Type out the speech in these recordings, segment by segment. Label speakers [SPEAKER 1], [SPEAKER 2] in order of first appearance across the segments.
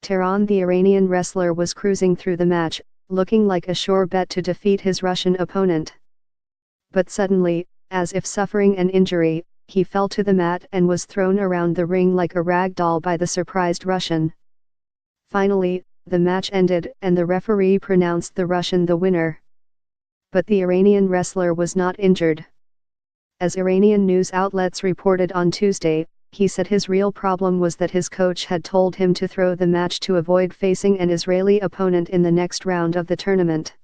[SPEAKER 1] Tehran. The Iranian wrestler was cruising through the match, looking like a sure bet to defeat his Russian opponent. But suddenly, as if suffering an injury, he fell to the mat and was thrown around the ring like a rag doll by the surprised Russian. Finally, the match ended and the referee pronounced the Russian the winner. But the Iranian wrestler was not injured. As Iranian news outlets reported on Tuesday, he said his real problem was that his coach had told him to throw the match to avoid facing an Israeli opponent in the next round of the tournament.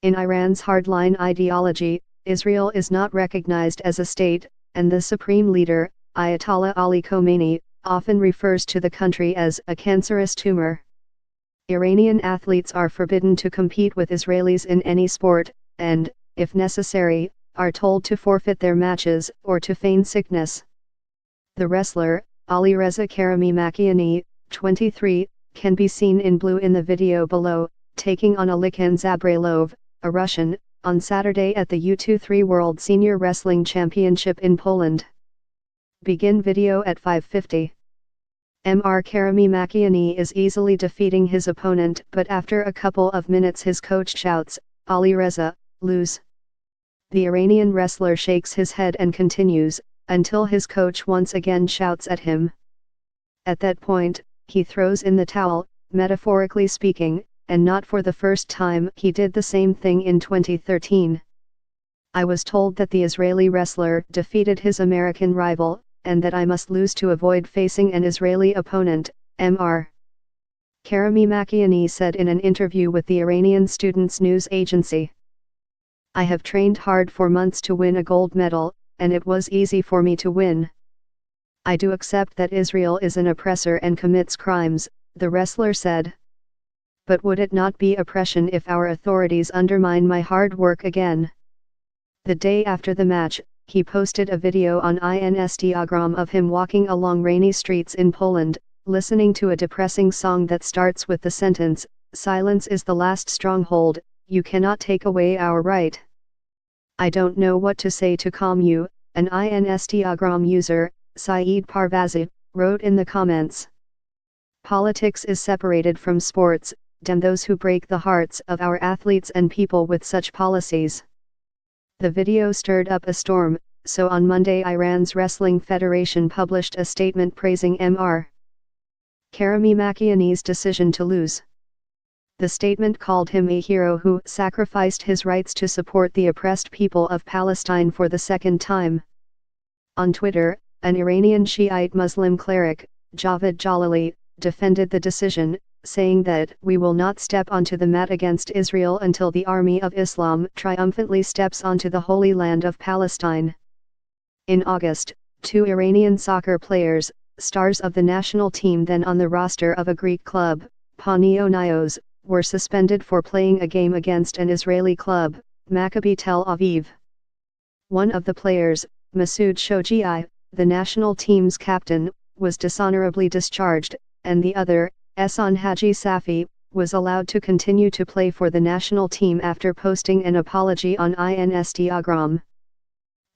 [SPEAKER 1] In Iran's hardline ideology, Israel is not recognized as a state, and the supreme leader, Ayatollah Ali Khomeini, often refers to the country as a cancerous tumor. Iranian athletes are forbidden to compete with Israelis in any sport, and, if necessary, are told to forfeit their matches or to feign sickness. The wrestler, Alireza Karimi, 23, can be seen in blue in the video below, taking on Alikhan Zabrailov, a Russian, on Saturday at the U23 World Senior Wrestling Championship in Poland. Begin video at 5:50. Karimi is easily defeating his opponent, but after a couple of minutes his coach shouts, "Alireza, lose." The Iranian wrestler shakes his head and continues, until his coach once again shouts at him. At that point, he throws in the towel, metaphorically speaking, and not for the first time. He did the same thing in 2013. "I was told that the Israeli wrestler defeated his American rival, and that I must lose to avoid facing an Israeli opponent," Karimi said in an interview with the Iranian Students News Agency. "I have trained hard for months to win a gold medal, and it was easy for me to win. I do accept that Israel is an oppressor and commits crimes," the wrestler said. "But would it not be oppression if our authorities undermine my hard work again?" The day after the match, he posted a video on Instagram of him walking along rainy streets in Poland, listening to a depressing song that starts with the sentence, "Silence is the last stronghold, you cannot take away our right." "I don't know what to say to calm you," an Instagram user, Saeed Parvazi, wrote in the comments. "Politics is separated from sports, damn those who break the hearts of our athletes and people with such policies." The video stirred up a storm, so on Monday Iran's Wrestling Federation published a statement praising Karimi's decision to lose. The statement called him a hero who sacrificed his rights to support the oppressed people of Palestine for the second time. On Twitter, an Iranian Shiite Muslim cleric, Javad Jalali, defended the decision, saying that "we will not step onto the mat against Israel until the army of Islam triumphantly steps onto the Holy Land of Palestine." In August, 2 Iranian soccer players, stars of the national team then on the roster of a Greek club, Panionios, were suspended for playing a game against an Israeli club, Maccabi Tel Aviv. One of the players, Masoud Shoji, the national team's captain, was dishonorably discharged, and the other, Ehsan Haji Safi, was allowed to continue to play for the national team after posting an apology on Instagram.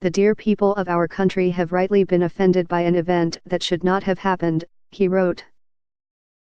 [SPEAKER 1] "The dear people of our country have rightly been offended by an event that should not have happened," he wrote.